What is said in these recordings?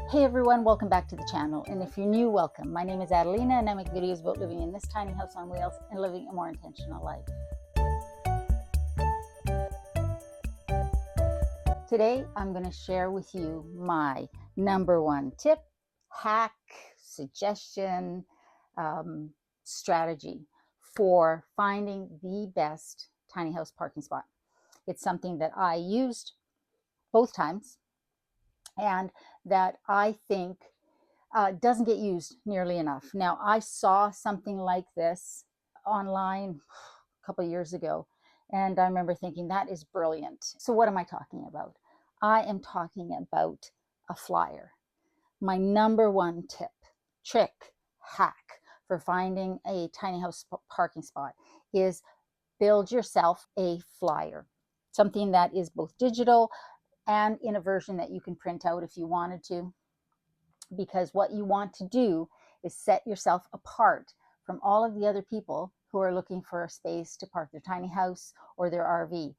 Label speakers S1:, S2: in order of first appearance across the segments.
S1: Hey everyone, welcome back to the channel. And if you're new, welcome. My name is Adelina and I make videos about living in this tiny house on wheels and living a more intentional life. Today, I'm going to share with you my number one tip, hack, suggestion, strategy for finding the best tiny house parking spot. It's something that I used both times and that I think doesn't get used nearly enough. Now, I saw something like this online a couple of years ago, and I remember thinking that is brilliant. So what am I talking about? I am talking about a flyer. My number one tip, trick, hack for finding a tiny house parking spot is build yourself a flyer, something that is both digital and in a version that you can print out if you wanted to, because what you want to do is set yourself apart from all of the other people who are looking for a space to park their tiny house or their RV,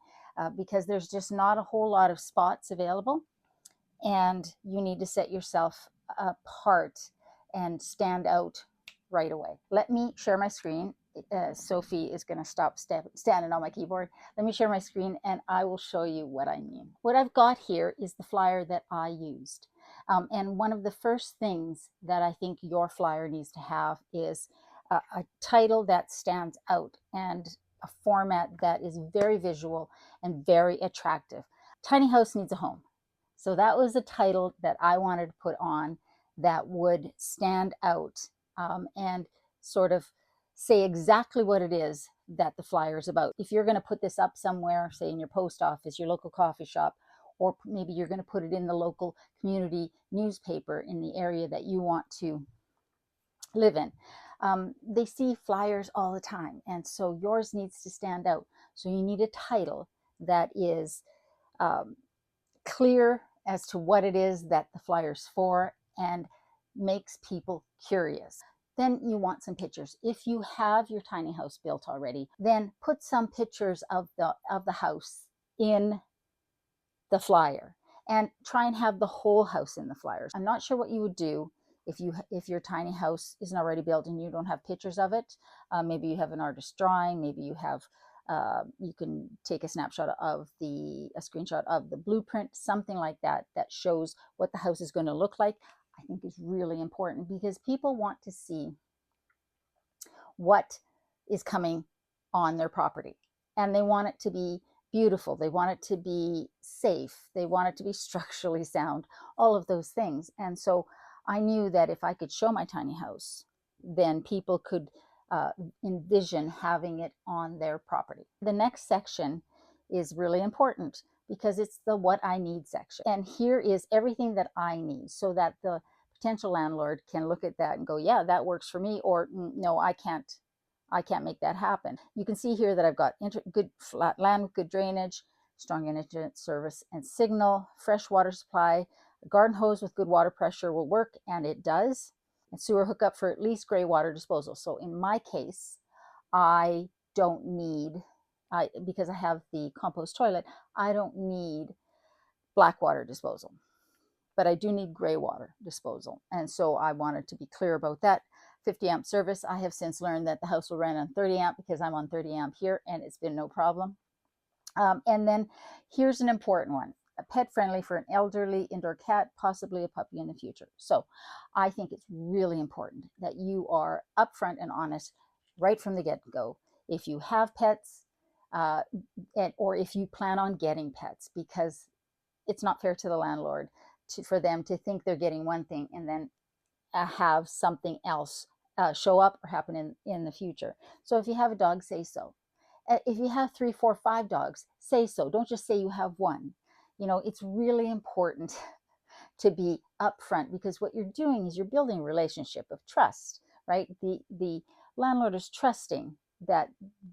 S1: because there's just not a whole lot of spots available, and you need to set yourself apart and stand out right away. Let me share my screen. Sophie is going to stop standing on my keyboard. Let me share my screen and I will show you what I mean. What I've got here is the flyer that I used. And one of the first things that I think your flyer needs to have is a title that stands out and a format that is very visual and very attractive. Tiny house needs a home. So that was a title that I wanted to put on that would stand out and sort of say exactly what it is that the flyer is about. If you're going to put this up somewhere, say in your post office, your local coffee shop, or maybe you're going to put it in the local community newspaper in the area that you want to live in. They see flyers all the time, and so yours needs to stand out. So you need a title that is clear as to what it is that the flyer's for and makes people curious. Then you want some pictures. If you have your tiny house built already, then put some pictures of the house in the flyer and try and have the whole house in the flyers. I'm not sure what you would do if your tiny house isn't already built and you don't have pictures of it. Maybe you have an artist drawing, maybe you have you can take a snapshot of a screenshot of the blueprint, something like that, that shows what the house is going to look like. I think is really important because people want to see what is coming on their property, and they want it to be beautiful, they want it to be safe, they want it to be structurally sound, all of those things. And so I knew that if I could show my tiny house, then people could envision having it on their property. The next section is really important because it's the what I need section. And here is everything that I need so that the potential landlord can look at that and go, yeah, that works for me, or no, I can't make that happen. You can see here that I've got good flat land with good drainage, strong internet service and signal, fresh water supply, a garden hose with good water pressure will work, and it does, and sewer hookup for at least gray water disposal. So in my case, I don't need, because I have the compost toilet, I don't need black water disposal, but I do need gray water disposal. And so I wanted to be clear about that. 50 amp service. I have since learned that the house will run on 30 amp because I'm on 30 amp here and it's been no problem. And then here's an important one, pet friendly for an elderly indoor cat, possibly a puppy in the future. So I think it's really important that you are upfront and honest right from the get-go. If you have pets or if you plan on getting pets, because it's not fair to the landlord for them to think they're getting one thing and then have something else show up or happen in the future. So if you have a dog, say so. If you have 3, 4, 5 dogs, say so. Don't just say you have one. You know, it's really important to be upfront, because what you're doing is you're building a relationship of trust, right? The landlord is trusting that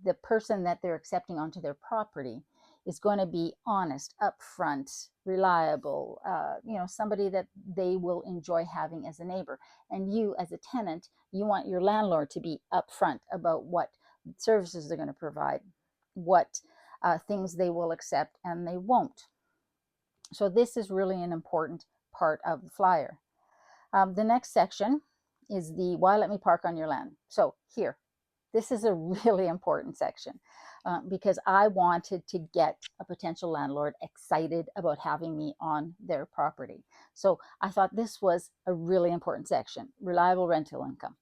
S1: the person that they're accepting onto their property is going to be honest, upfront, reliable, somebody that they will enjoy having as a neighbor. And you as a tenant, you want your landlord to be upfront about what services they're going to provide, what things they will accept and they won't. So this is really an important part of the flyer. The next section is the why let me park on your land. So here, this is a really important section because I wanted to get a potential landlord excited about having me on their property. So I thought this was a really important section, reliable rental income.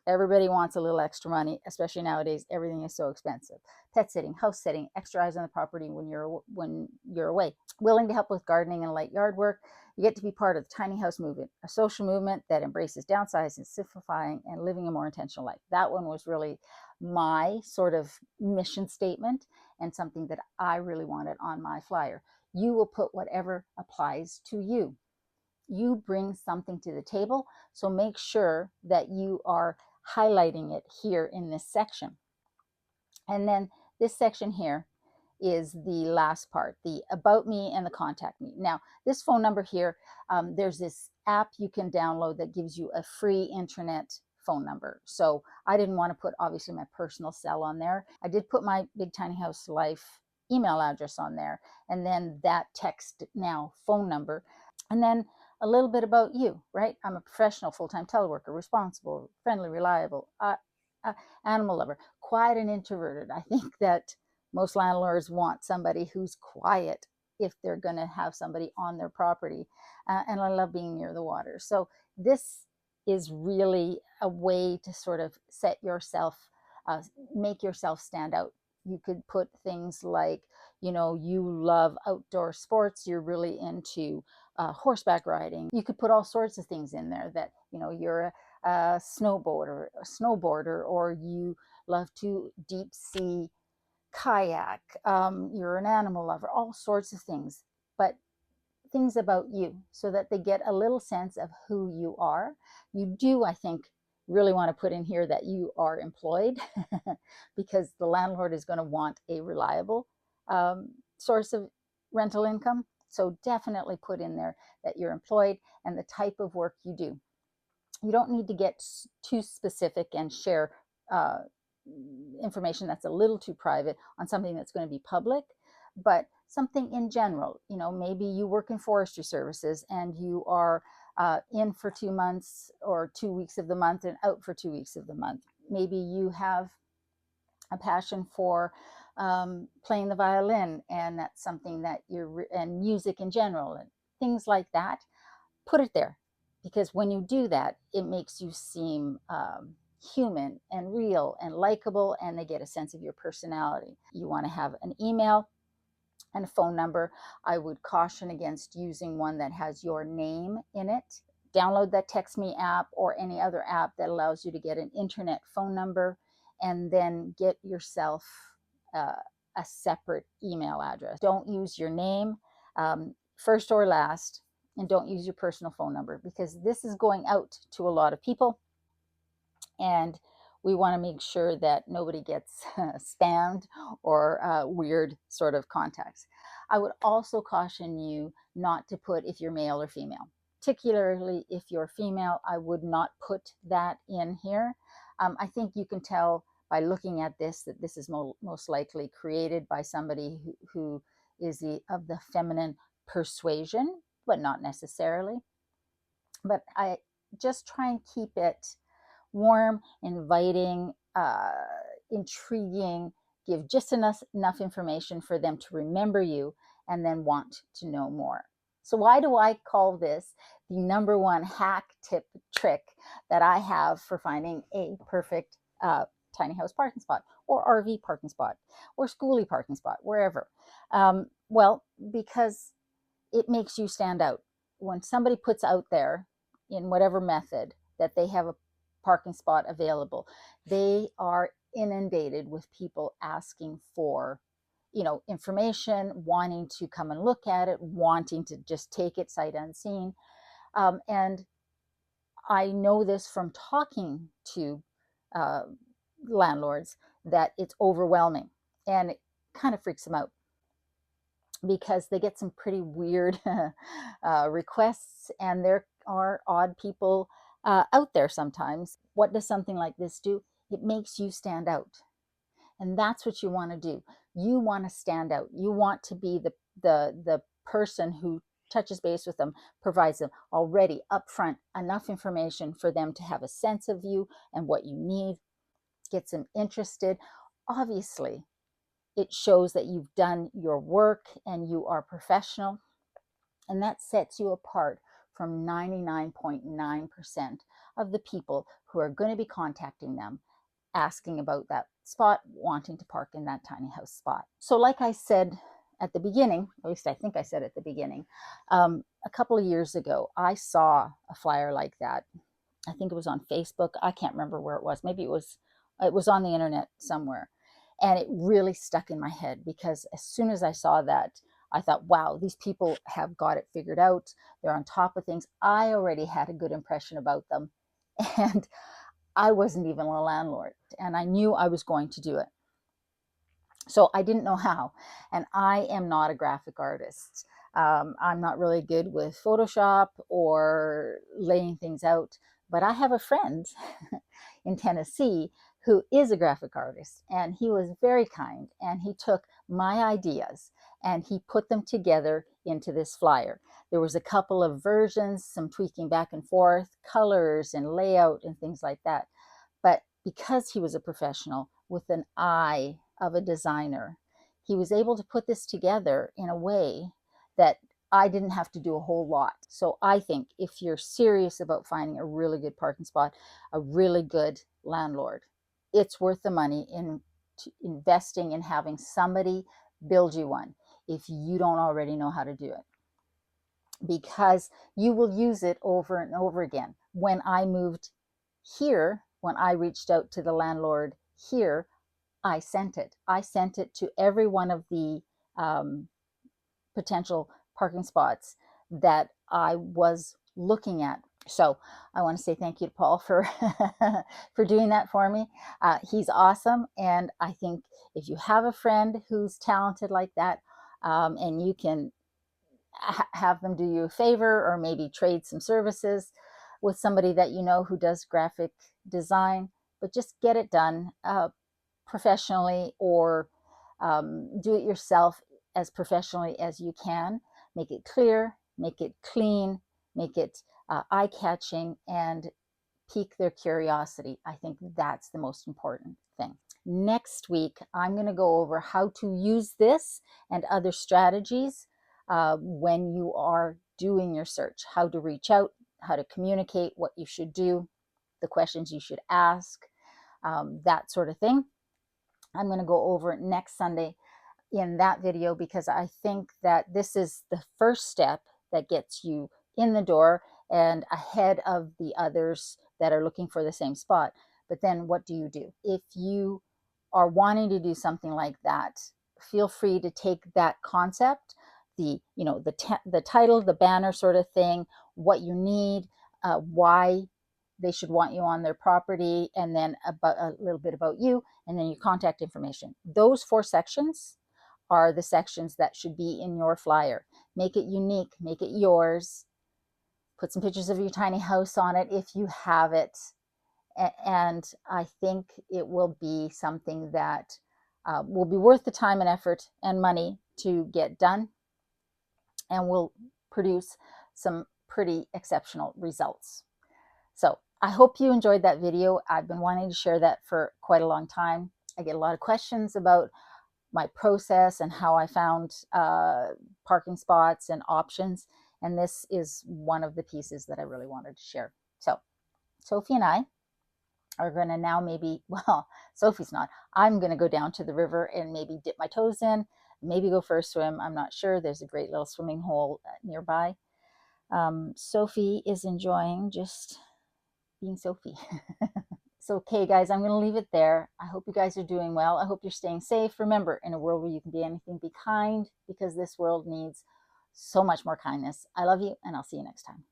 S1: Everybody wants a little extra money, especially nowadays. Everything is so expensive. Pet sitting, house sitting, extra eyes on the property when you're away. Willing to help with gardening and light yard work. You get to be part of the tiny house movement, a social movement that embraces downsizing, simplifying, and living a more intentional life. That one was really my sort of mission statement and something that I really wanted on my flyer. You will put whatever applies to you. You bring something to the table, so make sure that you are highlighting it here in this section. And then this section here is the last part, the about me and the contact me. Now, this phone number here, there's this app you can download that gives you a free internet phone number. So I didn't want to put obviously my personal cell on there. I did put my Big Tiny House Life email address on there, and then that text now phone number. And then a little bit about you, right? I'm a professional, full-time teleworker, responsible, friendly, reliable, animal lover, quiet and introverted. I think that most landlords want somebody who's quiet if they're going to have somebody on their property. And I love being near the water. So this is really a way to sort of set yourself, make yourself stand out. You could put things like, you love outdoor sports, you're really into horseback riding. You could put all sorts of things in there that, you're a snowboarder, or you love to deep sea kayak, you're an animal lover, all sorts of things, but things about you so that they get a little sense of who you are. You do, I think, really want to put in here that you are employed because the landlord is going to want a reliable source of rental income. So definitely put in there that you're employed and the type of work you do. You don't need to get too specific and share information that's a little too private on something that's going to be public, but something in general. Maybe you work in forestry services and you are in for 2 months or 2 weeks of the month and out for 2 weeks of the month. Maybe you have a passion for playing the violin, and that's something that and music in general and things like that. Put it there, because when you do that, it makes you seem human and real and likable, and they get a sense of your personality. You want to have an email and a phone number. I would caution against using one that has your name in it. Download that Text Me app or any other app that allows you to get an internet phone number, and then get yourself a separate email address. Don't use your name, first or last, and don't use your personal phone number, because this is going out to a lot of people, and we want to make sure that nobody gets spammed or weird sort of contacts. I would also caution you not to put if you're male or female. Particularly if you're female, I would not put that in here. I think you can tell by looking at this that this is most likely created by somebody who is of the feminine persuasion, but not necessarily. But I just try and keep it warm, inviting, intriguing, give just enough information for them to remember you and then want to know more. So why do I call this the number one hack, tip, trick that I have for finding a perfect tiny house parking spot, or RV parking spot, or schoolie parking spot, wherever? Well, because it makes you stand out. When somebody puts out there in whatever method that they have a parking spot available, they are inundated with people asking for information, wanting to come and look at it, wanting to just take it sight unseen. And I know this from talking to landlords that it's overwhelming, and it kind of freaks them out, because they get some pretty weird requests, and there are odd people out there sometimes. What does something like this do? It makes you stand out. And that's what you want to do. You want to stand out. You want to be the person who touches base with them, provides them already upfront enough information for them to have a sense of you and what you need, gets them interested. Obviously, it shows that you've done your work and you are professional, and that sets you apart from 99.9% of the people who are going to be contacting them, asking about that spot, wanting to park in that tiny house spot. So like I said at the beginning, at least I think I said at the beginning, a couple of years ago, I saw a flyer like that. I think it was on Facebook. I can't remember where it was. Maybe it was on the internet somewhere. And it really stuck in my head, because as soon as I saw that, I thought, wow, these people have got it figured out. They're on top of things. I already had a good impression about them. And I wasn't even a landlord, and I knew I was going to do it. So I didn't know how. And I am not a graphic artist. I'm not really good with Photoshop or laying things out, but I have a friend in Tennessee who is a graphic artist, and he was very kind, and he took my ideas and he put them together into this flyer. There was a couple of versions, some tweaking back and forth, colors and layout and things like that. But because he was a professional with an eye of a designer, he was able to put this together in a way that I didn't have to do a whole lot. So I think if you're serious about finding a really good parking spot, a really good landlord, it's worth the money in investing in having somebody build you one if you don't already know how to do it, because you will use it over and over again. When I moved here, when I reached out to the landlord here, I sent it. I sent it to every one of the potential parking spots that I was looking at. So I want to say thank you to Paul for for doing that for me. He's awesome, and I think if you have a friend who's talented like that, and you can have them do you a favor, or maybe trade some services with somebody that you know who does graphic design, but just get it done professionally, or do it yourself as professionally as you can. Make it clear, make it clean, make it eye-catching, and pique their curiosity. I think that's the most important thing. Next week, I'm going to go over how to use this and other strategies when you are doing your search, how to reach out, how to communicate, what you should do, the questions you should ask, that sort of thing. I'm going to go over it next Sunday in that video, because I think that this is the first step that gets you in the door and ahead of the others that are looking for the same spot. But then what do you do? If you are wanting to do something like that, feel free to take that concept, the title, the banner sort of thing, what you need, why they should want you on their property, and then about a little bit about you, and then your contact information. Those 4 sections are the sections that should be in your flyer. Make it unique, make it yours. Put some pictures of your tiny house on it if you have it. And I think it will be something that will be worth the time and effort and money to get done, and will produce some pretty exceptional results. So I hope you enjoyed that video. I've been wanting to share that for quite a long time. I get a lot of questions about my process and how I found parking spots and options. And this is one of the pieces that I really wanted to share. So Sophie and I are going to now Sophie's not. I'm going to go down to the river and maybe dip my toes in, maybe go for a swim. I'm not sure. There's a great little swimming hole nearby. Sophie is enjoying just being Sophie. So, okay, guys, I'm going to leave it there. I hope you guys are doing well. I hope you're staying safe. Remember, in a world where you can be anything, be kind, because this world needs so much more kindness. I love you, and I'll see you next time.